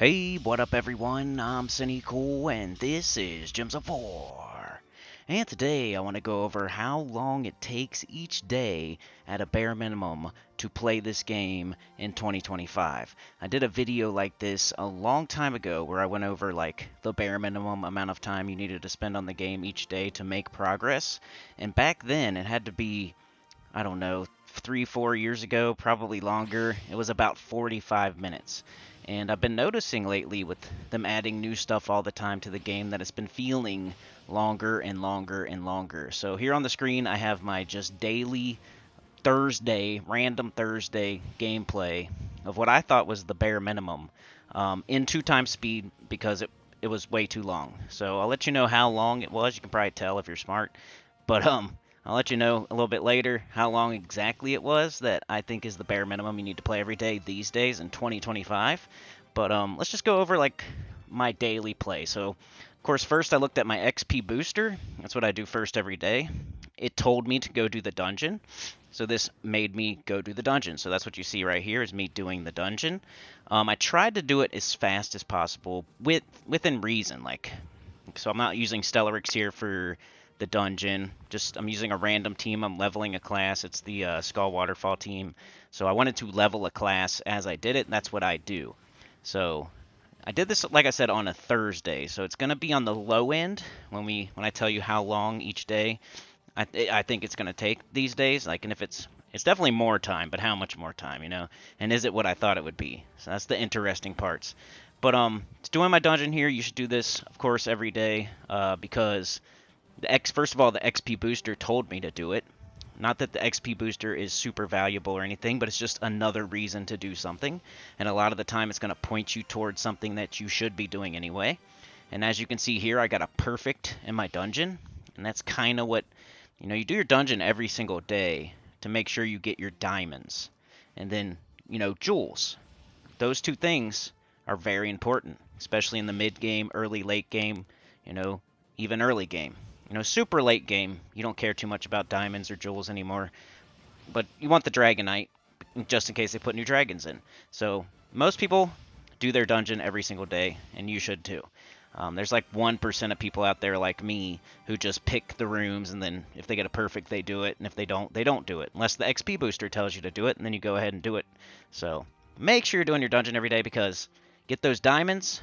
Hey, what up everyone? I'm Sinnycool and this is Gems of War. And today I want to go over how long it takes each day at a bare minimum to play this game in 2025. I did a video like this a long time ago where I went over like the bare minimum amount of time you needed to spend on the game each day to make progress. And back then it had to be, I don't know, 3-4 years ago, probably longer. It was about 45 minutes. And I've been noticing lately with them adding new stuff all the time to the game that it's been feeling longer and longer and longer. So here on the screen I have my just daily random Thursday gameplay of what I thought was the bare minimum in 2 times speed because it was way too long. So I'll let you know how long it was. You can probably tell if you're smart. But I'll let you know a little bit later how long exactly it was that I think is the bare minimum you need to play every day these days in 2025. But let's just go over like my daily play. So, of course, first I looked at my XP booster. That's what I do first every day. It told me to go do the dungeon. So this made me go do the dungeon. So that's what you see right here is me doing the dungeon. I tried to do it as fast as possible within reason. So I'm not using Stellarix here for the dungeon. I'm using a random team. I'm leveling a class. It's the Skull Waterfall team. So I wanted to level a class as I did it, and that's what I do. So I did this, like I said, on a Thursday. So it's going to be on the low end when I tell you how long each day I think it's going to take these days. And if it's definitely more time, but how much more time, And is it what I thought it would be? So that's the interesting parts. But doing my dungeon here, you should do this, of course, every day because first of all, the XP booster told me to do it. Not that the XP booster is super valuable or anything, but it's just another reason to do something. And a lot of the time it's going to point you towards something that you should be doing anyway. And as you can see here, I got a perfect in my dungeon. And that's kind of what, you do your dungeon every single day to make sure you get your diamonds. And then, jewels. Those two things are very important, especially in the mid game, early, late game, even early game. Super late game, you don't care too much about diamonds or jewels anymore. But you want the Dragonite, just in case they put new dragons in. So, most people do their dungeon every single day, and you should too. There's like 1% of people out there like me who just pick the rooms, and then if they get a perfect, they do it, and if they don't do it. Unless the XP booster tells you to do it, and then you go ahead and do it. So, make sure you're doing your dungeon every day, because get those diamonds.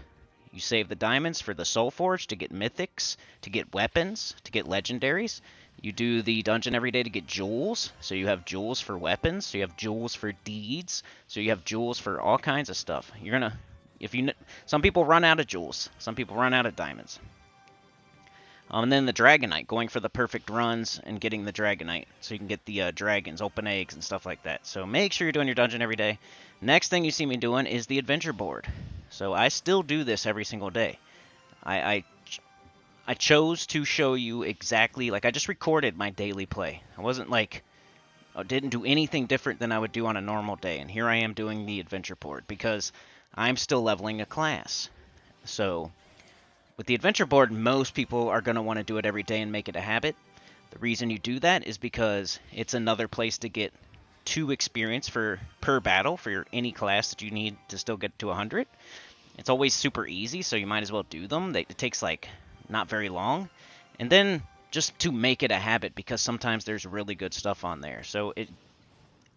You save the diamonds for the Soul Forge to get mythics, to get weapons, to get legendaries. You do the dungeon every day to get jewels. So you have jewels for weapons. So you have jewels for deeds. So you have jewels for all kinds of stuff. Some people run out of jewels. Some people run out of diamonds. And then the Dragonite, going for the perfect runs and getting the Dragonite. So you can get the dragons, open eggs, and stuff like that. So make sure you're doing your dungeon every day. Next thing you see me doing is the adventure board. So I still do this every single day. I chose to show you exactly, I just recorded my daily play. I didn't do anything different than I would do on a normal day. And here I am doing the adventure board because I'm still leveling a class. So with the adventure board, most people are going to want to do it every day and make it a habit. The reason you do that is because it's another place to get 2 experience per battle for any class that you need to still get to 100. It's always super easy, so you might as well do them. It takes not very long. And then just to make it a habit, because sometimes there's really good stuff on there. So it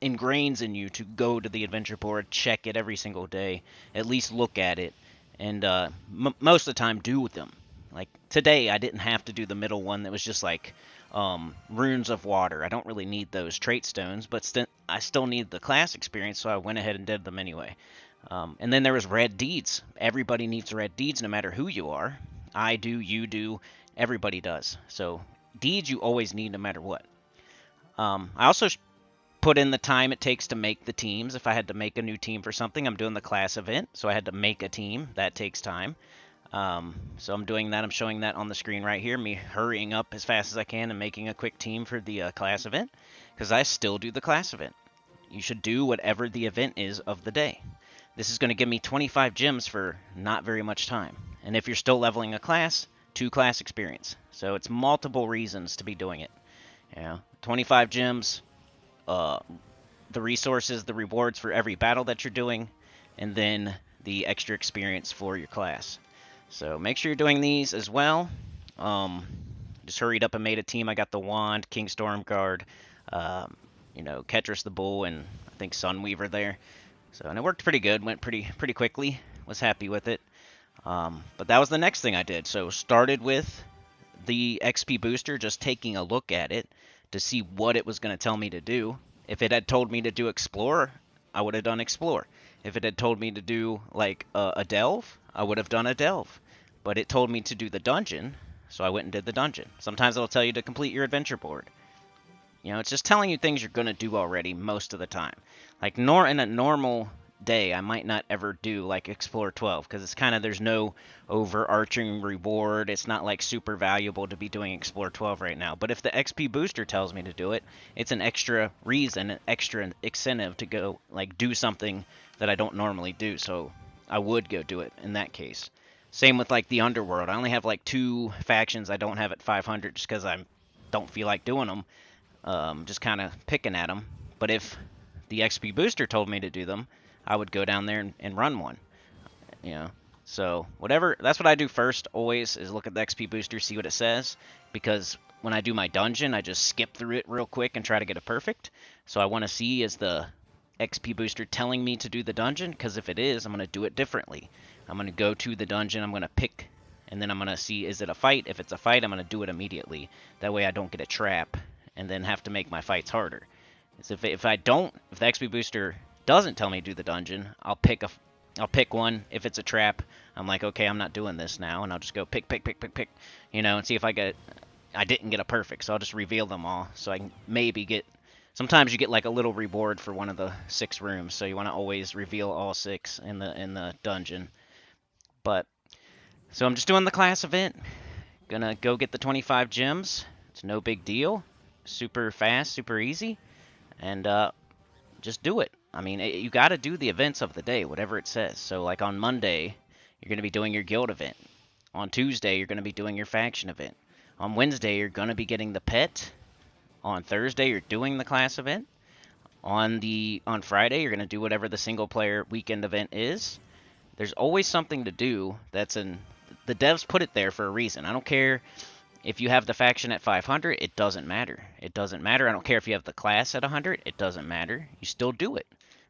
ingrains in you to go to the adventure board, check it every single day, at least look at it, and most of the time do with them. Like today, I didn't have to do the middle one that was just runes of water. I don't really need those trait stones, but I still need the class experience, so I went ahead and did them anyway. And then there was red deeds. Everybody needs red deeds no matter who you are. I do, you do, everybody does. So deeds you always need no matter what. I also put in the time it takes to make the teams. If I had to make a new team for something, I'm doing the class event, so I had to make a team. That takes time. So I'm doing that. I'm showing that on the screen right here, me hurrying up as fast as I can and making a quick team for the class event, because I still do the class event. You should do whatever the event is of the day. This is going to give me 25 gems for not very much time. And if you're still leveling a class, 2 class experience. So it's multiple reasons to be doing it. 25 gems, the resources, the rewards for every battle that you're doing, and then the extra experience for your class. So make sure you're doing these as well. Just hurried up and made a team. I got the Wand, King Stormguard, Ketris the Bull, and I think Sunweaver there. So, and it worked pretty good. Went pretty quickly. Was happy with it. But that was the next thing I did. So started with the XP booster, just taking a look at it to see what it was going to tell me to do. If it had told me to do Explore, I would have done Explore. If it had told me to do like a Delve, I would have done a Delve. But it told me to do the dungeon, so I went and did the dungeon. Sometimes it'll tell you to complete your adventure board. It's just telling you things you're going to do already most of the time. Like in a normal day, I might not ever do like Explore 12 because it's kind of, there's no overarching reward. It's not like super valuable to be doing Explore 12 right now. But if the XP booster tells me to do it, it's an extra reason, an extra incentive to go like do something that I don't normally do. So I would go do it in that case. Same with like the Underworld. I only have like 2 factions I don't have at 500 just because I don't feel like doing them. Just kind of picking at them. But if the XP booster told me to do them, I would go down there and run one. So whatever, that's what I do first always, is look at the XP booster, see what it says, because when I do my dungeon, I just skip through it real quick and try to get a perfect. So I want to see, is the XP booster telling me to do the dungeon? Because if it is, I'm going to do it differently. I'm going to go to the dungeon, I'm going to pick, and then I'm going to see, is it a fight? If it's a fight, I'm going to do it immediately. That way I don't get a trap and then have to make my fights harder. So if the XP booster doesn't tell me to do the dungeon, I'll pick one. If it's a trap, I'm like, okay, I'm not doing this now, and I'll just go pick, and see if I didn't get a perfect, so I'll just reveal them all, so I can maybe get, sometimes you get like a little reward for one of the 6 rooms, so you want to always reveal all 6 in the dungeon. But, so I'm just doing the class event, gonna go get the 25 gems, it's no big deal, super fast, super easy, and just do it. I mean, you got to do the events of the day, whatever it says. So, like on Monday, you're going to be doing your guild event. On Tuesday, you're going to be doing your faction event. On Wednesday, you're going to be getting the pet. On Thursday, you're doing the class event. On Friday, you're going to do whatever the single player weekend event is. There's always something to do. The devs put it there for a reason. I don't care if you have the faction at 500, it doesn't matter. It doesn't matter. I don't care if you have the class at 100, it doesn't matter. You still do it.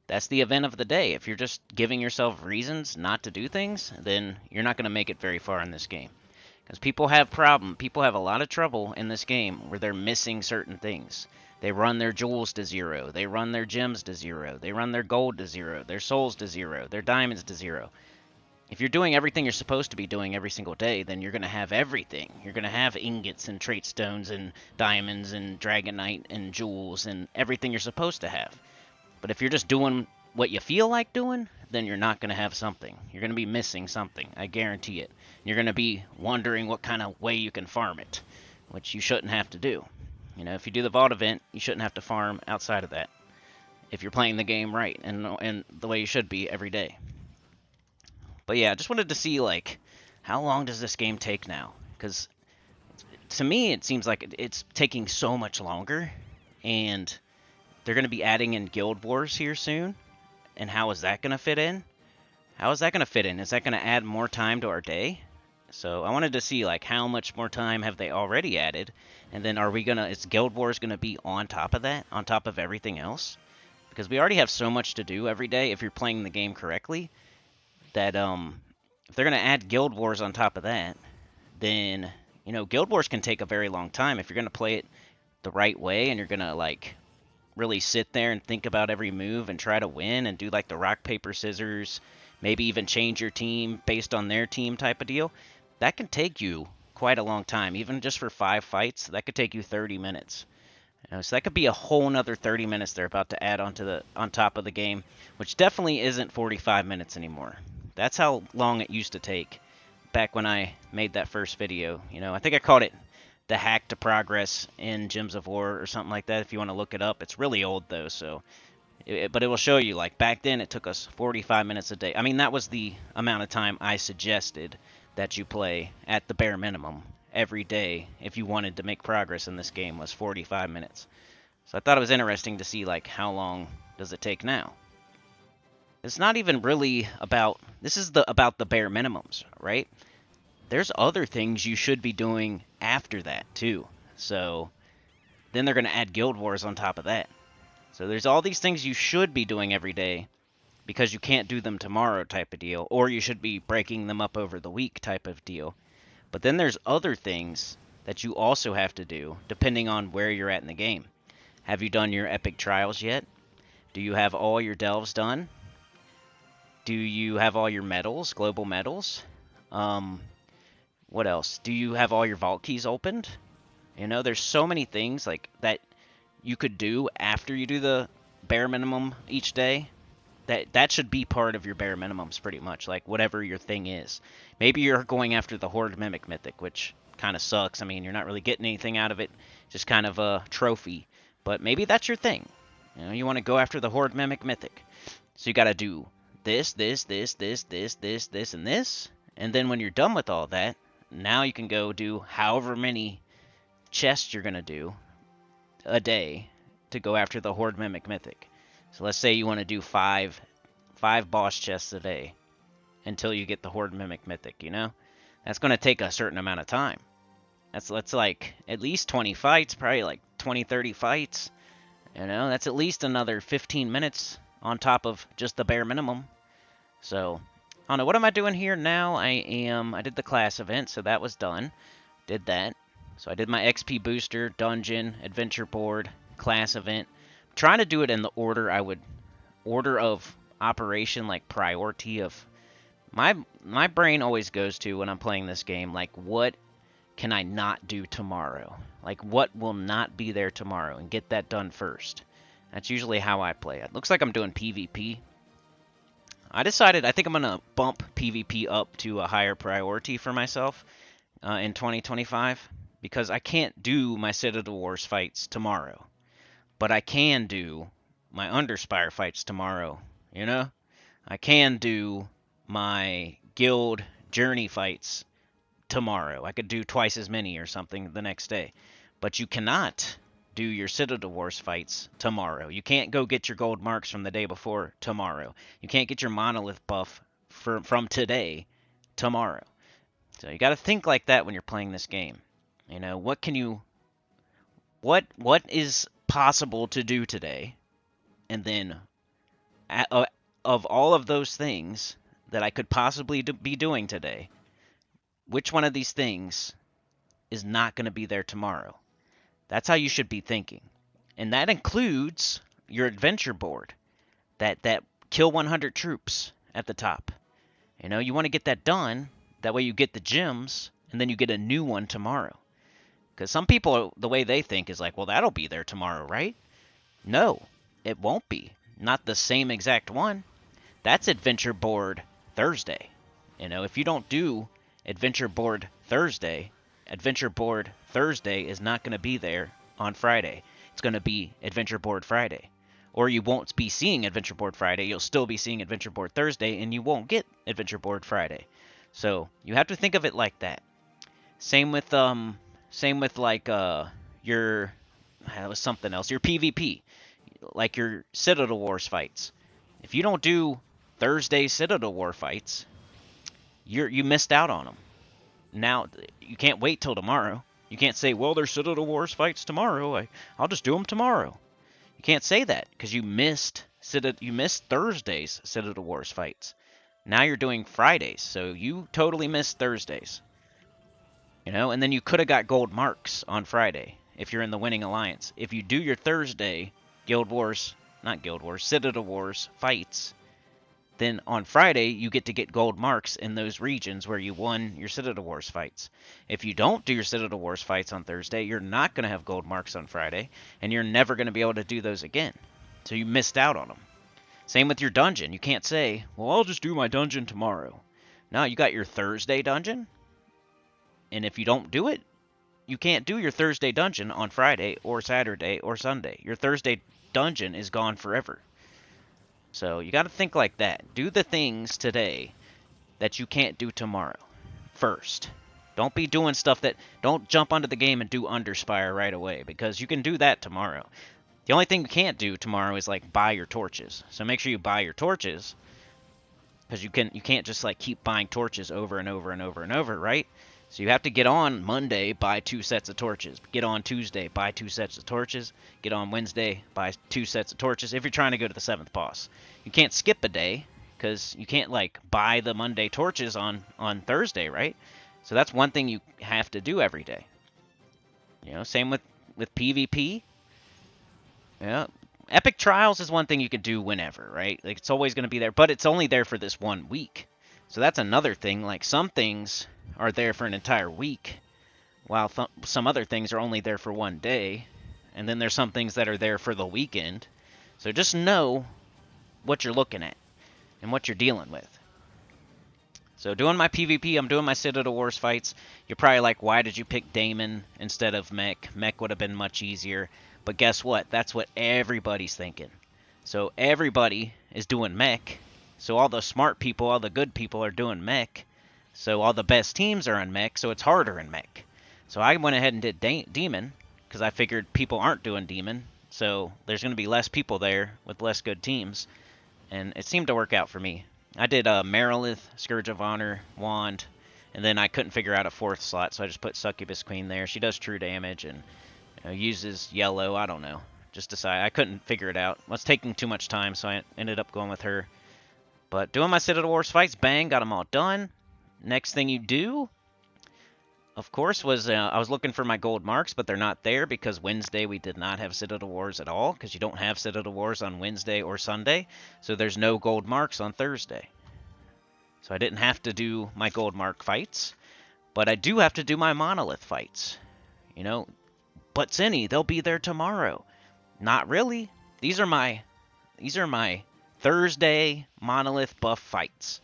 That's the event of the day. If you're just giving yourself reasons not to do things, then you're not going to make it very far in this game. Because people have a lot of trouble in this game where they're missing certain things. They run their jewels to 0. They run their gems to 0. They run their gold to 0. Their souls to 0. Their diamonds to 0. If you're doing everything you're supposed to be doing every single day, then you're going to have everything. You're going to have ingots and trait stones and diamonds and dragonite and jewels and everything you're supposed to have. But if you're just doing what you feel like doing, then you're not going to have something. You're going to be missing something. I guarantee it. You're going to be wondering what kind of way you can farm it, which you shouldn't have to do. If you do the vault event, you shouldn't have to farm outside of that if you're playing the game right and the way you should be every day. But yeah, I just wanted to see, like, how long does this game take now? Because to me, it seems like it's taking so much longer, and they're going to be adding in Guild Wars here soon. And how is that going to fit in? How is that going to fit in? Is that going to add more time to our day? So I wanted to see, like, how much more time have they already added? And then is Guild Wars going to be on top of that? On top of everything else? Because we already have so much to do every day if you're playing the game correctly, that if they're going to add Guild Wars on top of that, then, Guild Wars can take a very long time. If you're going to play it the right way and you're going to, like, really sit there and think about every move and try to win and do, like, the rock, paper, scissors, maybe even change your team based on their team type of deal, that can take you quite a long time. Even just for 5 fights, that could take you 30 minutes. So that could be a whole nother 30 minutes they're about to add on top of the game, which definitely isn't 45 minutes anymore. That's how long it used to take back when I made that first video. I think I called it the hack to progress in Gems of War or something like that, if you want to look it up. It's really old, though, but it will show you, like, back then it took us 45 minutes a day. I mean, that was the amount of time I suggested that you play at the bare minimum every day if you wanted to make progress in this game, was 45 minutes. So I thought it was interesting to see, like, how long does it take now. it's not even really about, this is about the bare minimums, right? There's other things you should be doing after that too. So then they're going to add Guild Wars on top of that. So there's all these things you should be doing every day because you can't do them tomorrow type of deal, or you should be breaking them up over the week type of deal. But then there's other things that you also have to do depending on where you're at in the game. Have you done your epic trials yet? Do you have all your delves done? Do you have all your medals, global medals? What else? Do you have all your vault keys opened? You know, there's so many things like that you could do after you do the bare minimum each day. That should be part of your bare minimums pretty much, like whatever your thing is. Maybe you're going after the Horde Mimic Mythic, which kind of sucks. I mean, you're not really getting anything out of it, just kind of a trophy. But maybe that's your thing. You know, you want to go after the Horde Mimic Mythic. So you got to do this, and this. And then when you're done with all that, now you can go do however many chests you're going to do a day to go after the Horde Mimic Mythic. So let's say you want to do five boss chests a day until you get the Horde Mimic Mythic, you know? That's going to take a certain amount of time. That's like at least 20 fights, probably like 20, 30 fights. You know, that's at least another 15 minutes on top of just the bare minimum. So, I don't know, what am I doing here now? I did the class event, so that was done. Did that. So I did my XP booster, dungeon, adventure board, class event. I'm trying to do it in the order order of operation, like priority of my brain always goes to when I'm playing this game, like what can I not do tomorrow? Like what will not be there tomorrow, and get that done first. That's usually how I play. It looks like I'm doing PvP. I think I'm going to bump PvP up to a higher priority for myself in 2025, because I can't do my Citadel Wars fights tomorrow. But I can do my Underspire fights tomorrow, you know? I can do my Guild Journey fights tomorrow. I could do twice as many or something the next day. But you cannot do your Citadel Wars fights tomorrow. You can't go get your gold marks from the day before tomorrow. You can't get your monolith buff from today tomorrow. So you got to think like that when you're playing this game. You know, what is possible to do today? And then of all of those things that I could possibly be doing today, which one of these things is not going to be there tomorrow? That's how you should be thinking. And that includes your adventure board. That kill 100 troops at the top. You know, you want to get that done. That way you get the gems, and then you get a new one tomorrow. Because some people, the way they think is like, well, that'll be there tomorrow, right? No, it won't be. Not the same exact one. That's Adventure Board Thursday. You know, if you don't do Adventure Board Thursday is not going to be there on Friday. It's going to be Adventure Board Friday. Or you won't be seeing Adventure Board Friday. You'll still be seeing Adventure Board Thursday, and you won't get Adventure Board Friday. So you have to think of it like that. Same with like your, that was something else, your PvP, like your Citadel Wars fights. If you don't do Thursday Citadel War fights, you missed out on them. Now you can't wait till tomorrow. You can't say, well, there's Citadel Wars fights tomorrow. I'll just do them tomorrow. You can't say that because you missed Thursday's Citadel Wars fights. Now you're doing Fridays, so you totally missed Thursdays. You know, and then you could have got gold marks on Friday if you're in the winning alliance. If you do your Thursday Citadel Wars fights, then on Friday you get to get gold marks in those regions where you won your Citadel Wars fights. If you don't do your Citadel Wars fights on Thursday, you're not going to have gold marks on Friday, and you're never going to be able to do those again. So you missed out on them. Same with your dungeon. You can't say, well, I'll just do my dungeon tomorrow. No, you got your Thursday dungeon, and if you don't do it, you can't do your Thursday dungeon on Friday or Saturday or Sunday. Your Thursday dungeon is gone forever. So you got to think like that. Do the things today that you can't do tomorrow first. Don't be doing stuff don't jump onto the game and do Underspire right away, because you can do that tomorrow. The only thing you can't do tomorrow is like buy your torches. So make sure you buy your torches, because you can't just like keep buying torches over and over and over and over, right? So you have to get on Monday, buy 2 sets of torches. Get on Tuesday, buy 2 sets of torches. Get on Wednesday, buy 2 sets of torches if you're trying to go to the 7th boss. You can't skip a day because you can't like buy the Monday torches on Thursday, right? So that's one thing you have to do every day. You know, same with PvP. Yeah. Epic Trials is one thing you can do whenever, right? Like it's always going to be there, but it's only there for this 1 week. So that's another thing. Like some things are there for an entire week, while some other things are only there for 1 day. And then there's some things that are there for the weekend. So just know what you're looking at and what you're dealing with. So doing my PvP, I'm doing my Citadel Wars fights. You're probably like, why did you pick Daemon instead of Mech? Mech would have been much easier. But guess what? That's what everybody's thinking. So everybody is doing Mech. So all the smart people, all the good people are doing Mech. So all the best teams are in Mech, so it's harder in Mech. So I went ahead and did Demon, because I figured people aren't doing Demon. So there's going to be less people there with less good teams. And it seemed to work out for me. I did Monolith, Scourge of Honor, Wand, and then I couldn't figure out a 4th slot, so I just put Succubus Queen there. She does true damage and uses yellow. I don't know. Just decide. I couldn't figure it out. It was taking too much time, so I ended up going with her. But doing my Citadel Wars fights, bang, got them all done. Next thing you do, of course, was I was looking for my gold marks, but they're not there because Wednesday we did not have Citadel Wars at all, because you don't have Citadel Wars on Wednesday or Sunday, so there's no gold marks on Thursday. So I didn't have to do my gold mark fights, but I do have to do my monolith fights. You know, but Sinny, they'll be there tomorrow. Not really. These are my Thursday monolith buff fights.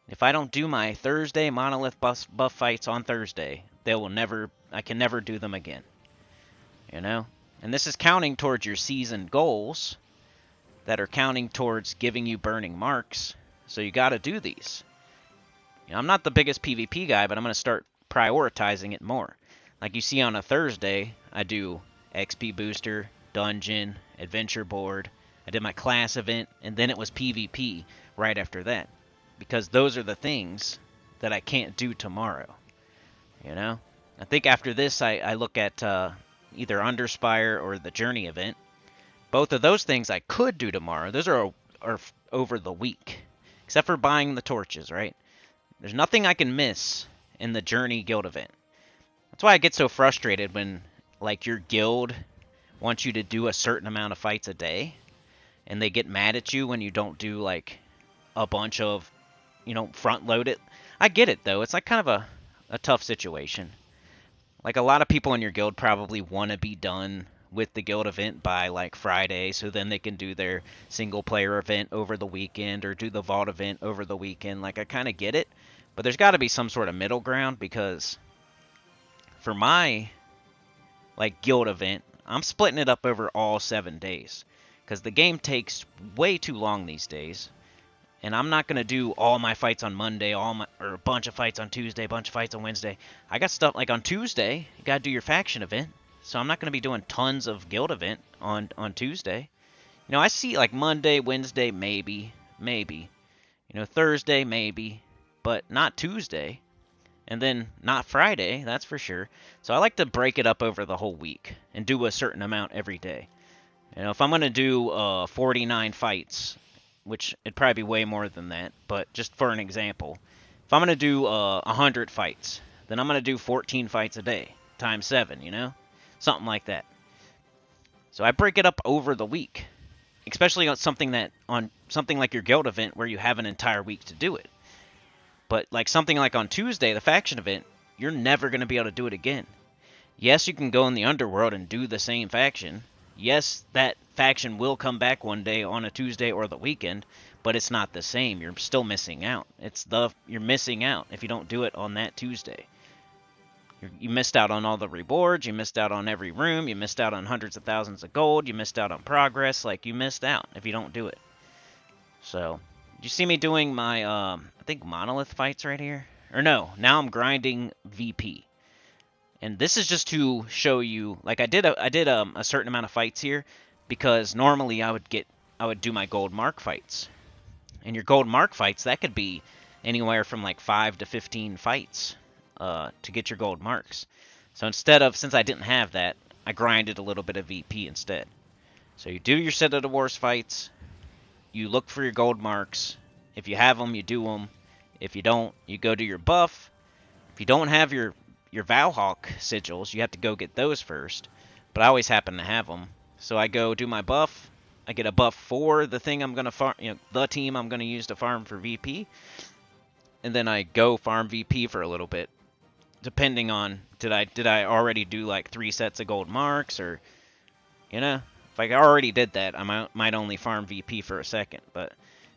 If I don't do my Thursday monolith buff fights on Thursday, I can never do them again. You know? And this is counting towards your season goals that are counting towards giving you burning marks. So you got to do these. You know, I'm not the biggest PvP guy, but I'm going to start prioritizing it more. Like you see on a Thursday, I do XP booster, dungeon, adventure board. I did my class event, and then it was PvP right after that. Because those are the things that I can't do tomorrow. You know? I think after this, I look at either Underspire or the Journey event. Both of those things I could do tomorrow. Those are over the week. Except for buying the torches, right? There's nothing I can miss in the Journey guild event. That's why I get so frustrated when, like, your guild wants you to do a certain amount of fights a day. And they get mad at you when you don't do, like, a bunch of, you know, front load it. I get it, though. It's like kind of a tough situation. Like, a lot of people in your guild probably want to be done with the guild event by, like, Friday, so then they can do their single-player event over the weekend or do the vault event over the weekend. Like, I kind of get it, but there's got to be some sort of middle ground, because for my, like, guild event, I'm splitting it up over all 7 days, because the game takes way too long these days. And I'm not going to do all my fights on Monday, or a bunch of fights on Tuesday, a bunch of fights on Wednesday. I got stuff like on Tuesday, you got to do your faction event. So I'm not going to be doing tons of guild event on Tuesday. You know, I see like Monday, Wednesday, maybe. You know, Thursday, maybe. But not Tuesday. And then not Friday, that's for sure. So I like to break it up over the whole week and do a certain amount every day. You know, if I'm going to do 49 fights, which it'd probably be way more than that, but just for an example, if I'm going to do 100 fights, then I'm going to do 14 fights a day, times 7, you know? Something like that. So I break it up over the week, especially on something like your guild event where you have an entire week to do it. But like something like on Tuesday, the faction event, you're never going to be able to do it again. Yes, you can go in the underworld and do the same faction. Yes, that faction will come back one day on a Tuesday or the weekend, but it's not the same. You're still missing out. You're missing out if you don't do it on that Tuesday. You missed out on all the rewards. You missed out on every room. You missed out on hundreds of thousands of gold. You missed out on progress. Like, you missed out if you don't do it. So, you see me doing my, I think monolith fights right here? Or no, now I'm grinding VP. And this is just to show you, like I did a certain amount of fights here, because normally I would do my gold mark fights. And your gold mark fights, that could be anywhere from like 5 to 15 fights to get your gold marks. So since I didn't have that, I grinded a little bit of VP instead. So you do your Set of the Wars fights, you look for your gold marks. If you have them, you do them. If you don't, you go to your buff. If you don't have your Valhawk sigils, you have to go get those first. But I always happen to have them. So I go do my buff. I get a buff for the thing I'm going to farm, the team I'm going to use to farm for VP. And then I go farm VP for a little bit. Depending on, did I already do like 3 sets of gold marks, or, if I already did that, I might only farm VP for a second. But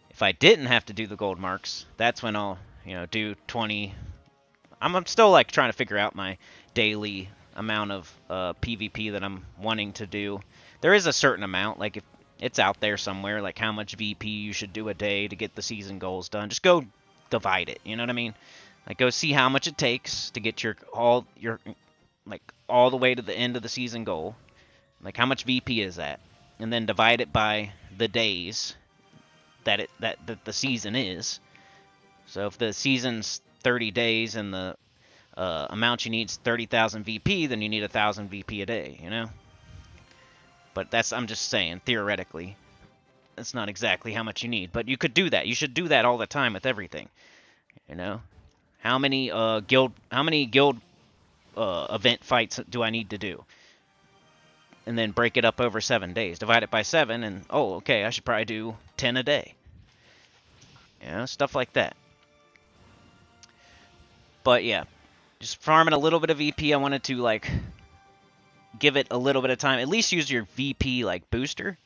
if I didn't have to do the gold marks, that's when I'll, do 20. I'm still like trying to figure out my daily amount of PvP that I'm wanting to do. There is a certain amount, like if it's out there somewhere, like how much VP you should do a day to get the season goals done. Just go divide it, you know what I mean? Like go see how much it takes to get all the way to the end of the season goal. Like how much VP is that? And then divide it by the days that the season is. So if the season's 30 days and the amount you need is 30,000 VP, then you need 1,000 VP a day, But I'm just saying, theoretically, that's not exactly how much you need. But you could do that. You should do that all the time with everything, How many guild event fights do I need to do? And then break it up over 7 days. Divide it by 7, and okay, I should probably do 10 a day. Stuff like that. But yeah, just farming a little bit of VP. I wanted to give it a little bit of time. At least use your VP booster,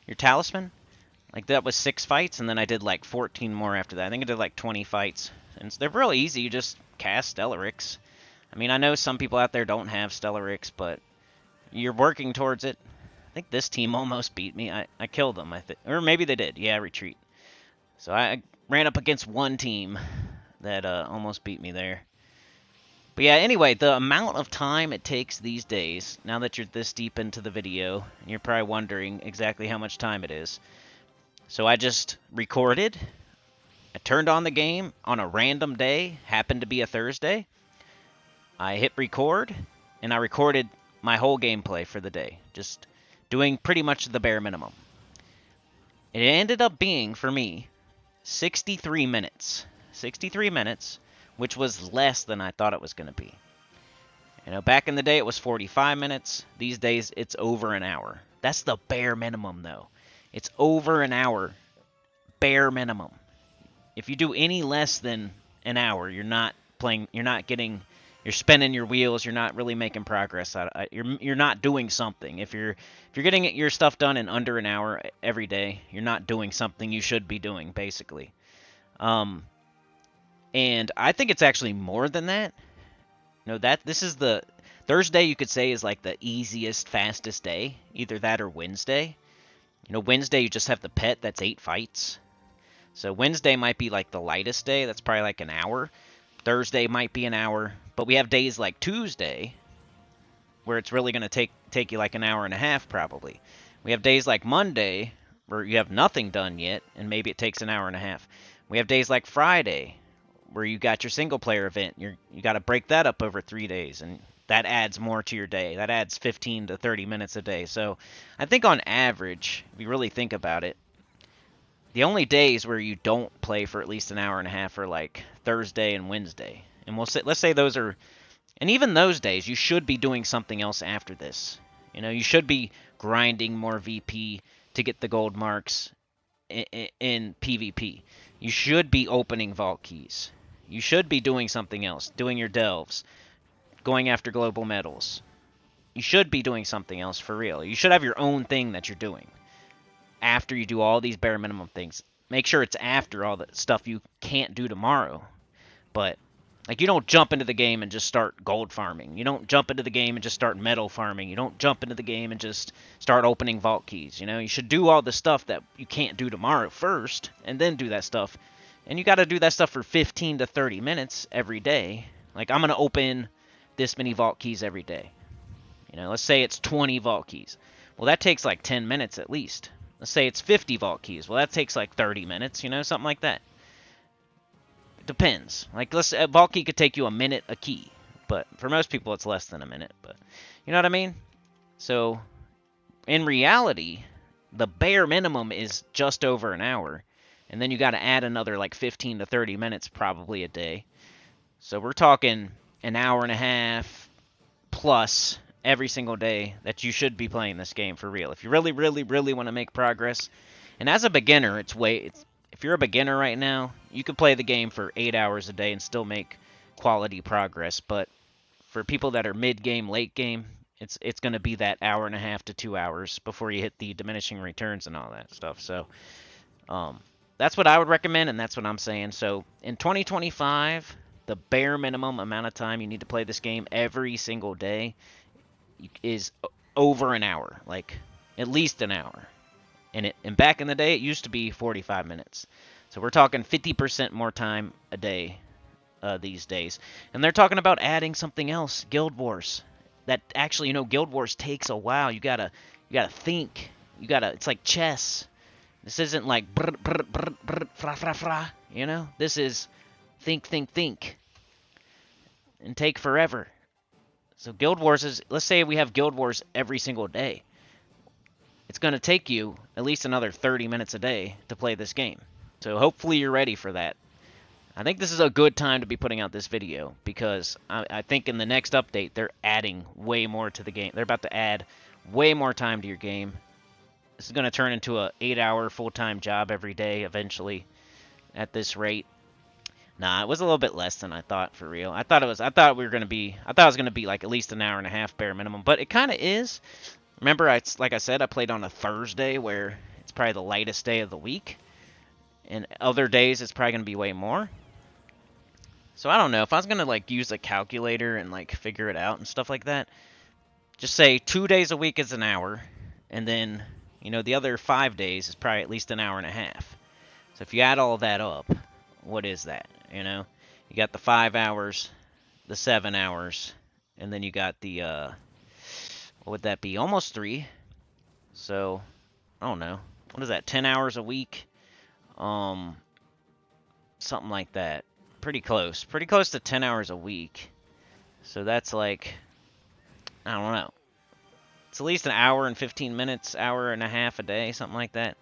your talisman. That was 6 fights, and then I did 14 more after that. I think I did 20 fights. And they're real easy. You just cast Stellarix. I mean, I know some people out there don't have Stellarix, but you're working towards it. I think this team almost beat me. I killed them, or maybe they did. Yeah, retreat. So I ran up against one team that almost beat me there. But yeah, anyway, the amount of time it takes these days, now that you're this deep into the video, and you're probably wondering exactly how much time it is. So I just recorded. I turned on the game on a random day, happened to be a Thursday. I hit record, and I recorded my whole gameplay for the day, just doing pretty much the bare minimum. It ended up being, for me, 63 minutes. 63 minutes, which was less than I thought it was going to be. Back in the day, it was 45 minutes. These days, it's over an hour. That's the bare minimum, though. It's over an hour, bare minimum. If you do any less than an hour, you're not spinning your wheels. You're not really making progress. You're not doing something. If you're getting your stuff done in under an hour every day, you're not doing something you should be doing, basically. And I think it's actually more than that. This is the Thursday, you could say, is the easiest, fastest day. Either that or Wednesday. Wednesday you just have the pet. That's 8 fights. So Wednesday might be the lightest day. That's probably an hour. Thursday might be an hour. But we have days like Tuesday where it's really going to take you an hour and a half probably. We have days like Monday where you have nothing done yet, and maybe it takes an hour and a half. We have days like Friday where you got your single player event. You got to break that up over 3 days, and that adds more to your day. That adds 15 to 30 minutes a day. So I think on average, if you really think about it, the only days where you don't play for at least an hour and a half are Thursday and Wednesday. And let's say those are, and even those days, you should be doing something else after this. You should be grinding more VP to get the gold marks in PvP. You should be opening vault keys. You should be doing something else, doing your delves, going after global medals. You should be doing something else for real. You should have your own thing that you're doing after you do all these bare minimum things. Make sure it's after all the stuff you can't do tomorrow. But you don't jump into the game and just start gold farming. You don't jump into the game and just start metal farming. You don't jump into the game and just start opening vault keys. You should do all the stuff that you can't do tomorrow first, and then do that stuff. And you got to do that stuff for 15 to 30 minutes every day. I'm going to open this many vault keys every day. Let's say it's 20 vault keys. Well, that takes 10 minutes at least. Let's say it's 50 vault keys. Well, that takes like 30 minutes, you know, something like that. It depends. Like, a vault key could take you a minute a key, but for most people it's less than a minute, but you know what I mean? So, in reality, the bare minimum is just over an hour, and then you got to add another like 15 to 30 minutes probably a day. So we're talking an hour and a half plus every single day that you should be playing this game for real. If you really, really, really want to make progress, and as a beginner, if you're a beginner right now, you could play the game for 8 hours a day and still make quality progress. But for people that are mid-game, late-game, it's going to be that hour and a half to 2 hours before you hit the diminishing returns and all that stuff. So that's what I would recommend, and that's what I'm saying. So in 2025, the bare minimum amount of time you need to play this game every single day is over an hour, like at least an hour. And back in the day, it used to be 45 minutes. So we're talking 50% more time a day these days. And they're talking about adding something else, Guild Wars. That actually, you know, Guild Wars takes a while. You gotta think. It's like chess. This isn't like brr, brr, brr, brr, fra, fra, fra, you know? This is think, and take forever. So Guild Wars is, let's say we have Guild Wars every single day. It's going to take you at least another 30 minutes a day to play this game. So hopefully you're ready for that. I think this is a good time to be putting out this video because I think in the next update they're adding way more to the game. They're about to add way more time to your game. This is going to turn into a 8-hour full-time job every day eventually at this rate. Nah, it was a little bit less than I thought, for real. I thought it was going to be like at least an hour and a half bare minimum, but it kind of is. Remember, like I said, I played on a Thursday where it's probably the lightest day of the week. And other days it's probably going to be way more. So I don't know, if I was going to like use a calculator and like figure it out and stuff like that, just say 2 days a week is an hour, and then, you know, the other 5 days is probably at least an hour and a half. So if you add all that up, what is that, you know? You got the 5 hours, the 7 hours, and then you got the, what would that be? Almost 3. So, I don't know. What is that, 10 hours a week? Something like that. Pretty close. Pretty close to 10 hours a week. So that's like, I don't know. It's at least an hour and 15 minutes, hour and a half a day, something like that.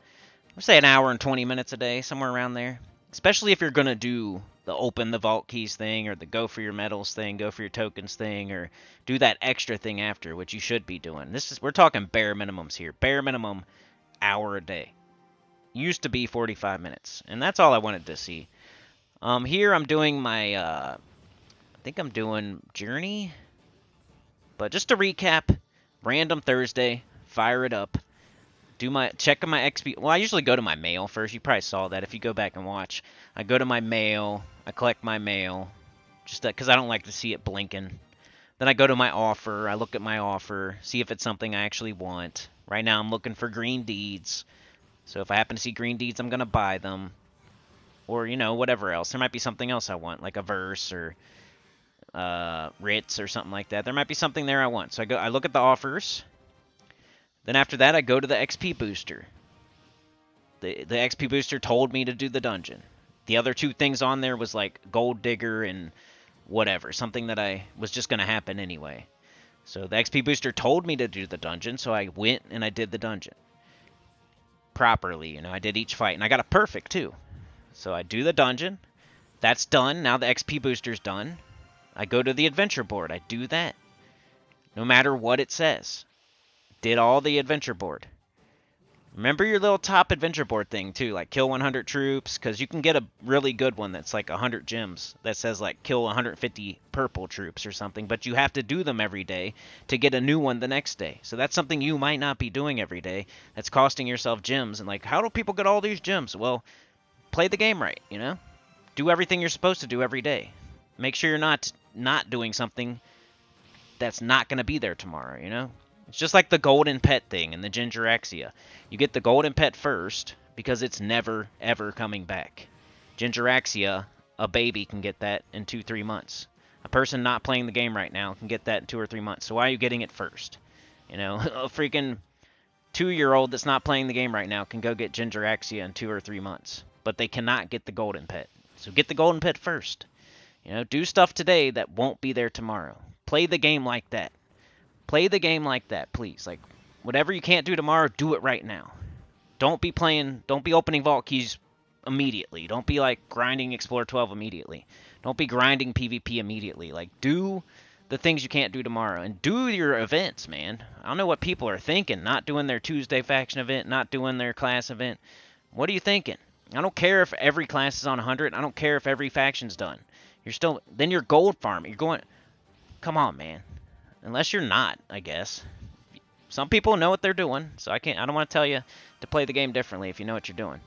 Let's say an hour and 20 minutes a day, somewhere around there. Especially if you're going to do the open the vault keys thing, or the go for your medals thing, go for your tokens thing, or do that extra thing after, which you should be doing. We're talking bare minimums here. Bare minimum hour a day. Used to be 45 minutes, and that's all I wanted to see. Here I'm doing my, I think I'm doing Journey. But just to recap, random Thursday, fire it up. Check on my XP. Well, I usually go to my mail first. You probably saw that if you go back and watch. I go to my mail. I collect my mail. Just because I don't like to see it blinking. Then I go to my offer. I look at my offer. See if it's something I actually want. Right now I'm looking for green deeds. So if I happen to see green deeds, I'm going to buy them. Or, you know, whatever else. There might be something else I want. Like a verse or writs or something like that. There might be something there I want. So I look at the offers. Then after that, I go to the XP booster. The XP booster told me to do the dungeon. The other 2 things on there was like gold digger and whatever. Something that was just going to happen anyway. So the XP booster told me to do the dungeon, so I went and I did the dungeon. Properly, you know, I did each fight. And I got a perfect, too. So I do the dungeon. That's done. Now the XP booster's done. I go to the adventure board. I do that. No matter what it says. Did all the adventure board. Remember your little top adventure board thing, too. Like, kill 100 troops. Because you can get a really good one that's like 100 gems. That says, like, kill 150 purple troops or something. But you have to do them every day to get a new one the next day. So that's something you might not be doing every day. That's costing yourself gems. And, like, how do people get all these gems? Well, play the game right, you know? Do everything you're supposed to do every day. Make sure you're not doing something that's not going to be there tomorrow, you know? It's just like the golden pet thing and the Gingeraxia. You get the golden pet first because it's never, ever coming back. Gingeraxia, a baby can get that in 2-3 months. A person not playing the game right now can get that in 2 or 3 months. So why are you getting it first? You know, a freaking 2-year-old that's not playing the game right now can go get Ginger Axia in 2 or 3 months, but they cannot get the golden pet. So get the golden pet first. You know, do stuff today that won't be there tomorrow. Play the game like that. Play the game like that, please. Like, whatever you can't do tomorrow, do it right now. Don't be opening vault keys immediately. Don't be like grinding Explorer 12 immediately. Don't be grinding PvP immediately. Like, do the things you can't do tomorrow, and do your events, man. I don't know what people are thinking, not doing their Tuesday faction event, not doing their class event. What are you thinking? I don't care if every class is on 100. I don't care if every faction's done. Then you're gold farming. You're going, come on, man. Unless you're not, I guess. Some people know what they're doing, so I don't want to tell you to play the game differently if you know what you're doing.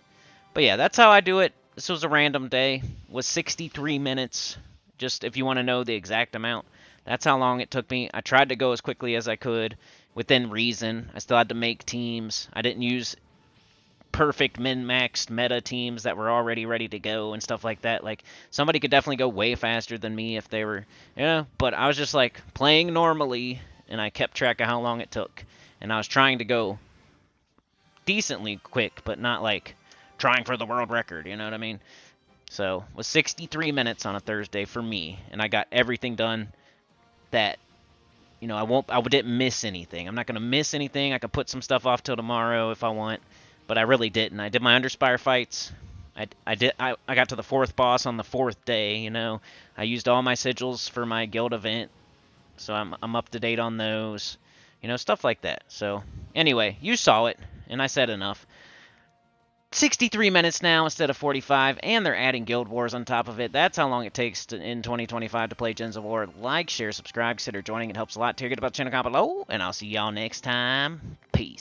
But yeah, that's how I do it. This was a random day. It was 63 minutes, just if you want to know the exact amount. That's how long it took me. I tried to go as quickly as I could, within reason. I still had to make teams. I didn't use perfect min-maxed meta teams that were already ready to go and stuff like that. Like, somebody could definitely go way faster than me if they were, but I was just like playing normally, and I kept track of how long it took. And I was trying to go decently quick, but not like trying for the world record, you know what I mean? So, it was 63 minutes on a Thursday for me, and I got everything done that, I didn't miss anything. I'm not going to miss anything. I could put some stuff off till tomorrow if I want, but I really didn't. I did my Underspire fights. I got to the 4th boss on the 4th day, I used all my sigils for my guild event, so I'm up to date on those, stuff like that. So, anyway, you saw it, and I said enough. 63 minutes now instead of 45, and they're adding Guild Wars on top of it. That's how long it takes in 2025 to play Gems of War. Like, share, subscribe, consider joining. It helps a lot. Get about the channel comment below, and I'll see y'all next time. Peace.